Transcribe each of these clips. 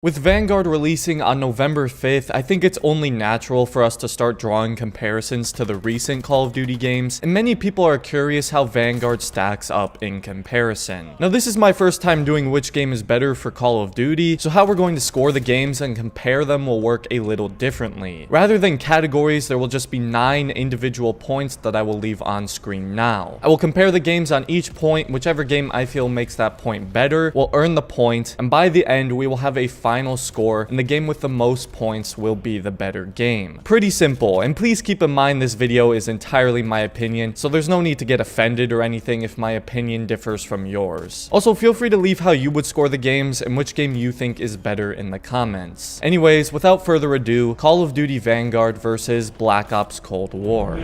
With Vanguard releasing on November 5th, I think it's only natural for us to start drawing comparisons to the recent Call of Duty games, and many people are curious how Vanguard stacks up in comparison. Now, this is my first time doing which game is better for Call of Duty, so how we're going to score the games and compare them will work a little differently. Rather than categories, there will just be 9 individual points that I will leave on screen now. I will compare the games on each point. Whichever game I feel makes that point better will earn the point, and by the end, we will have a final score, and the game with the most points will be the better game. Pretty simple, and please keep in mind this video is entirely my opinion, so there's no need to get offended or anything if my opinion differs from yours. Also, feel free to leave how you would score the games and which game you think is better in the comments. Anyways, without further ado, Call of Duty Vanguard versus Black Ops Cold War.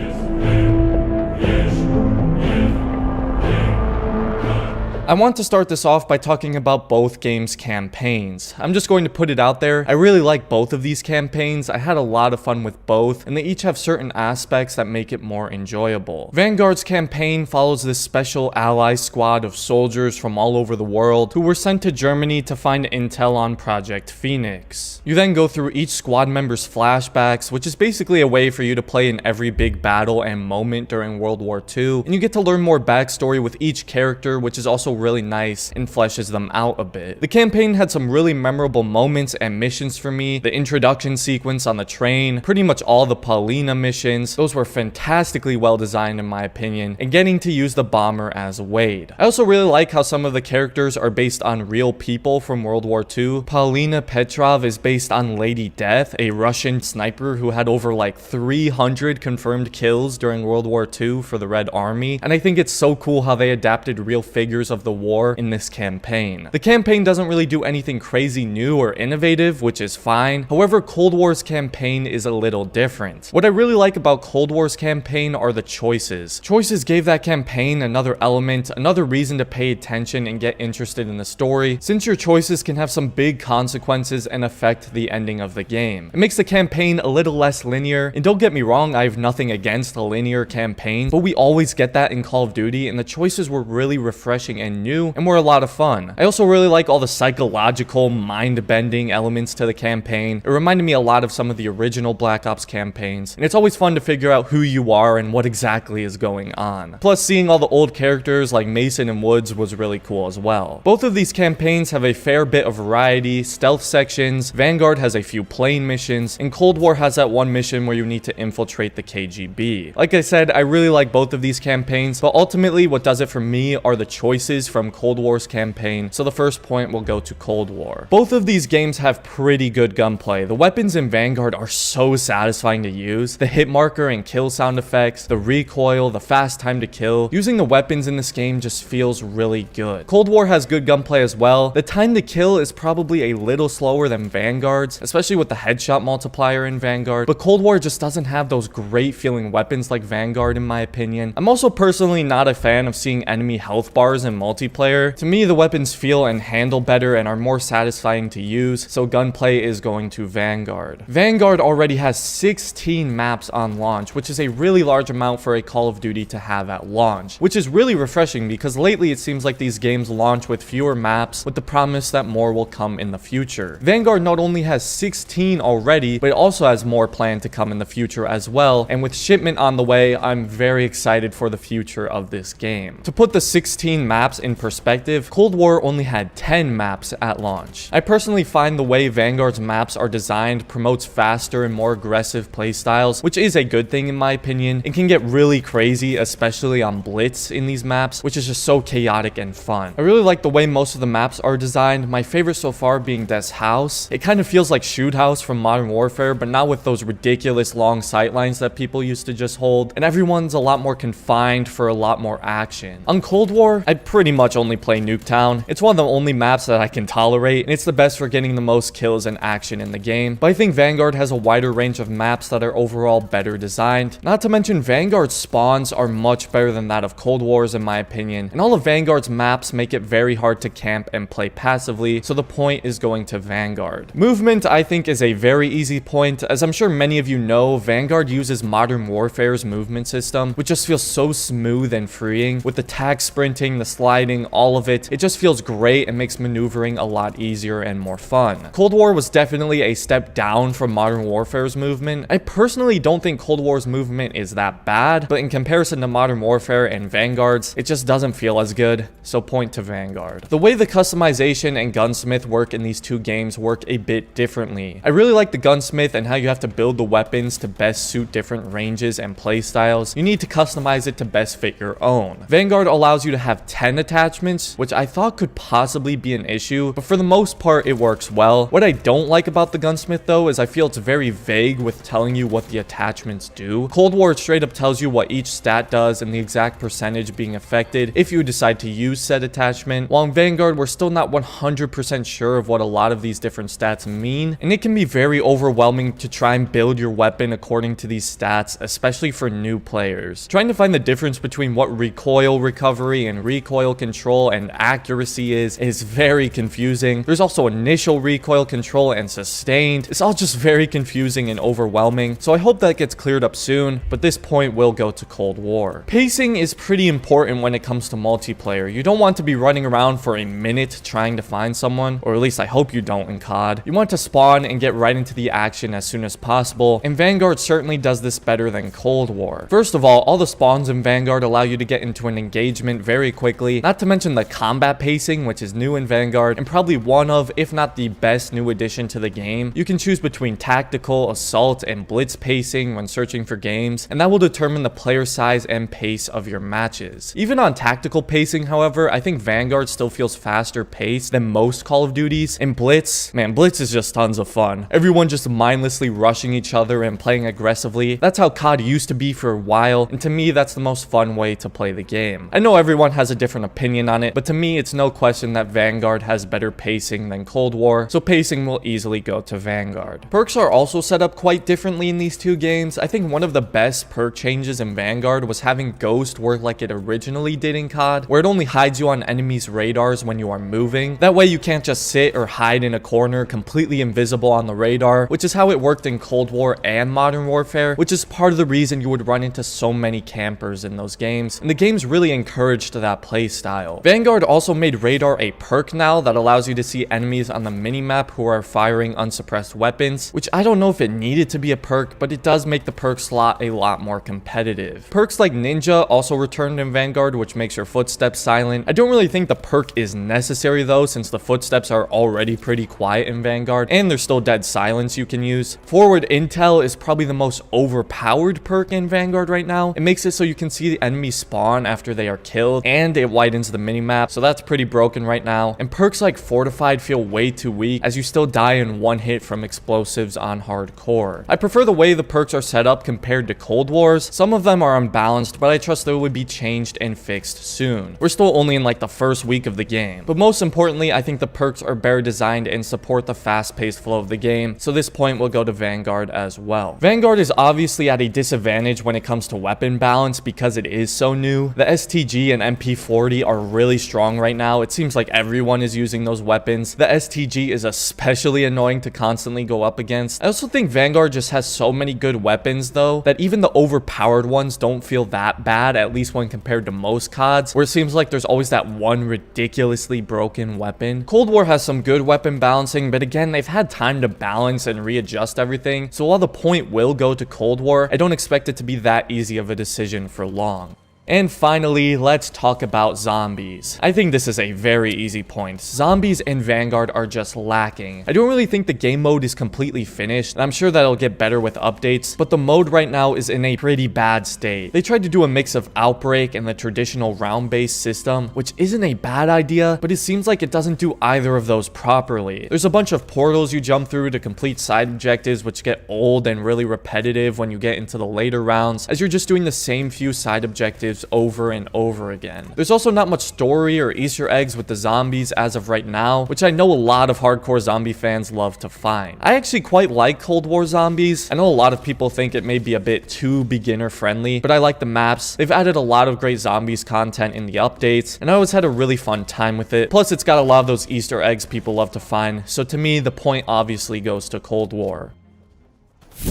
I want to start this off by talking about both games' campaigns. I'm just going to put it out there, I really like both of these campaigns. I had a lot of fun with both, and they each have certain aspects that make it more enjoyable. Vanguard's campaign follows this special ally squad of soldiers from all over the world who were sent to Germany to find intel on Project Phoenix. You then go through each squad member's flashbacks, which is basically a way for you to play in every big battle and moment during World War II, and you get to learn more backstory with each character, which is also really nice and fleshes them out a bit. The campaign had some really memorable moments and missions for me. The introduction sequence on the train, pretty much all the Paulina missions, those were fantastically well designed in my opinion, and getting to use the bomber as Wade. I also really like how some of the characters are based on real people from World War II. Paulina Petrov is based on Lady Death, a Russian sniper who had over like 300 confirmed kills during World War II for the Red Army, and I think it's so cool how they adapted real figures of the war in this campaign. The campaign doesn't really do anything crazy new or innovative, which is fine. However, Cold War's campaign is a little different. What I really like about Cold War's campaign are the choices. Choices gave that campaign another element, another reason to pay attention and get interested in the story, since your choices can have some big consequences and affect the ending of the game. It makes the campaign a little less linear, and don't get me wrong, I have nothing against a linear campaign, but we always get that in Call of Duty, and the choices were really refreshing and new, and were a lot of fun. I also really like all the psychological, mind-bending elements to the campaign. It reminded me a lot of some of the original Black Ops campaigns, and it's always fun to figure out who you are and what exactly is going on. Plus, seeing all the old characters like Mason and Woods was really cool as well. Both of these campaigns have a fair bit of variety, stealth sections, Vanguard has a few plane missions, and Cold War has that one mission where you need to infiltrate the KGB. Like I said, I really like both of these campaigns, but ultimately what does it for me are the choices from Cold War's campaign, so the first point will go to Cold War. Both of these games have pretty good gunplay. The weapons in Vanguard are so satisfying to use. The hit marker and kill sound effects, the recoil, the fast time to kill. Using the weapons in this game just feels really good. Cold War has good gunplay as well. The time to kill is probably a little slower than Vanguard's, especially with the headshot multiplier in Vanguard, but Cold War just doesn't have those great feeling weapons like Vanguard in my opinion. I'm also personally not a fan of seeing enemy health bars in multiplayer. To me, the weapons feel and handle better and are more satisfying to use, so gunplay is going to Vanguard. Vanguard already has 16 maps on launch, which is a really large amount for a Call of Duty to have at launch, which is really refreshing because lately it seems like these games launch with fewer maps with the promise that more will come in the future. Vanguard not only has 16 already, but it also has more planned to come in the future as well, and with shipment on the way, I'm very excited for the future of this game. To put the 16 maps in perspective, Cold War only had 10 maps at launch. I personally find the way Vanguard's maps are designed promotes faster and more aggressive playstyles, which is a good thing in my opinion. It can get really crazy, especially on Blitz in these maps, which is just so chaotic and fun. I really like the way most of the maps are designed, my favorite so far being Das Haus. It kind of feels like Shoot House from Modern Warfare, but not with those ridiculous long sightlines that people used to just hold, and everyone's a lot more confined for a lot more action. On Cold War, I pretty much only play Nuketown. It's one of the only maps that I can tolerate, and it's the best for getting the most kills and action in the game, but I think Vanguard has a wider range of maps that are overall better designed. Not to mention Vanguard's spawns are much better than that of Cold War's in my opinion, and all of Vanguard's maps make it very hard to camp and play passively, so the point is going to Vanguard. Movement I think is a very easy point. As I'm sure many of you know, Vanguard uses Modern Warfare's movement system, which just feels so smooth and freeing, with the tag sprinting, the slide fighting, all of it. It just feels great and makes maneuvering a lot easier and more fun. Cold War was definitely a step down from Modern Warfare's movement. I personally don't think Cold War's movement is that bad, but in comparison to Modern Warfare and Vanguard's, it just doesn't feel as good, so point to Vanguard. The way the customization and gunsmith work in these two games work a bit differently. I really like the gunsmith and how you have to build the weapons to best suit different ranges and playstyles. You need to customize it to best fit your own. Vanguard allows you to have 10 attachments, which I thought could possibly be an issue, but for the most part it works well. What I don't like about the gunsmith though is I feel it's very vague with telling you what the attachments do. Cold War straight up tells you what each stat does and the exact percentage being affected if you decide to use said attachment, while in Vanguard we're still not 100% sure of what a lot of these different stats mean, and it can be very overwhelming to try and build your weapon according to these stats, especially for new players. Trying to find the difference between what recoil recovery and recoil control and accuracy is very confusing. There's also initial recoil control and sustained. It's all just very confusing and overwhelming, so I hope that gets cleared up soon, but this point will go to Cold War. Pacing is pretty important when it comes to multiplayer. You don't want to be running around for a minute trying to find someone, or at least I hope you don't in COD. You want to spawn and get right into the action as soon as possible, and Vanguard certainly does this better than Cold War. First of all the spawns in Vanguard allow you to get into an engagement very quickly, not to mention the combat pacing, which is new in Vanguard, and probably one of, if not the best new addition to the game. You can choose between tactical, assault, and blitz pacing when searching for games, and that will determine the player size and pace of your matches. Even on tactical pacing, however, I think Vanguard still feels faster paced than most Call of Duties. And Blitz, man, Blitz is just tons of fun. Everyone just mindlessly rushing each other and playing aggressively. That's how COD used to be for a while, and to me that's the most fun way to play the game. I know everyone has a different opinion on it, but to me it's no question that Vanguard has better pacing than Cold War, so pacing will easily go to Vanguard. Perks are also set up quite differently in these two games. I think one of the best perk changes in Vanguard was having Ghost work like it originally did in COD, where it only hides you on enemies' radars when you are moving. That way you can't just sit or hide in a corner completely invisible on the radar, which is how it worked in Cold War and Modern Warfare, which is part of the reason you would run into so many campers in those games, and the games really encouraged that play style. Vanguard also made radar a perk now that allows you to see enemies on the minimap who are firing unsuppressed weapons, which I don't know if it needed to be a perk, but it does make the perk slot a lot more competitive. Perks like Ninja also returned in Vanguard, which makes your footsteps silent. I don't really think the perk is necessary though, since the footsteps are already pretty quiet in Vanguard, and there's still dead silence you can use. Forward Intel is probably the most overpowered perk in Vanguard right now. It makes it so you can see the enemy spawn after they are killed, and it widens the minimap, so that's pretty broken right now. And perks like Fortified feel way too weak, as you still die in one hit from explosives on hardcore. I prefer the way the perks are set up compared to Cold War's. Some of them are unbalanced, but I trust they would be changed and fixed soon. We're still only in like the first week of the game. But most importantly, I think the perks are better designed and support the fast-paced flow of the game, so this point will go to Vanguard as well. Vanguard is obviously at a disadvantage when it comes to weapon balance because it is so new. The STG and MP40 are really strong right now. It seems like everyone is using those weapons. The STG is especially annoying to constantly go up against. I also think Vanguard just has so many good weapons though, that even the overpowered ones don't feel that bad, at least when compared to most CODs, where it seems like there's always that one ridiculously broken weapon. Cold War has some good weapon balancing, but again, they've had time to balance and readjust everything, so while the point will go to Cold War, I don't expect it to be that easy of a decision for long. And finally, let's talk about zombies. I think this is a very easy point. Zombies in Vanguard are just lacking. I don't really think the game mode is completely finished, and I'm sure that it'll get better with updates, but the mode right now is in a pretty bad state. They tried to do a mix of Outbreak and the traditional round-based system, which isn't a bad idea, but it seems like it doesn't do either of those properly. There's a bunch of portals you jump through to complete side objectives, which get old and really repetitive when you get into the later rounds, as you're just doing the same few side objectives over and over again. There's also not much story or Easter eggs with the zombies as of right now, which I know a lot of hardcore zombie fans love to find. I actually quite like Cold War zombies. I know a lot of people think it may be a bit too beginner friendly, but I like the maps. They've added a lot of great zombies content in the updates, and I always had a really fun time with it. Plus, it's got a lot of those Easter eggs people love to find, so to me, the point obviously goes to Cold War.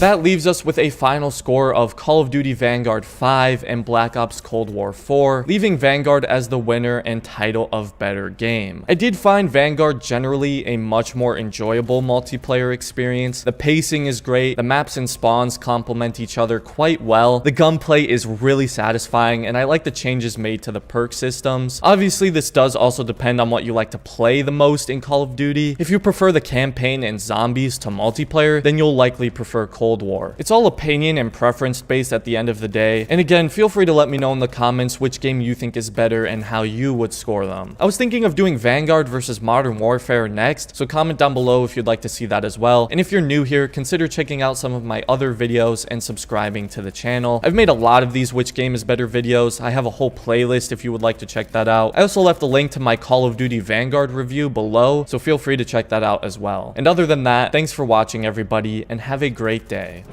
That leaves us with a final score of Call of Duty Vanguard 5 and Black Ops Cold War 4, leaving Vanguard as the winner and title of better game. I did find Vanguard generally a much more enjoyable multiplayer experience. The pacing is great, the maps and spawns complement each other quite well, the gunplay is really satisfying, and I like the changes made to the perk systems. Obviously, this does also depend on what you like to play the most in Call of Duty. If you prefer the campaign and zombies to multiplayer, then you'll likely prefer Cold War. It's all opinion and preference based at the end of the day, and again, feel free to let me know in the comments which game you think is better and how you would score them. I was thinking of doing Vanguard versus Modern Warfare next, so comment down below if you'd like to see that as well. And if you're new here, consider checking out some of my other videos and subscribing to the channel. I've made a lot of these which game is better videos. I have a whole playlist if you would like to check that out. I also left a link to my Call of Duty Vanguard review below, so feel free to check that out as well. And other than that, thanks for watching everybody, and have a great day.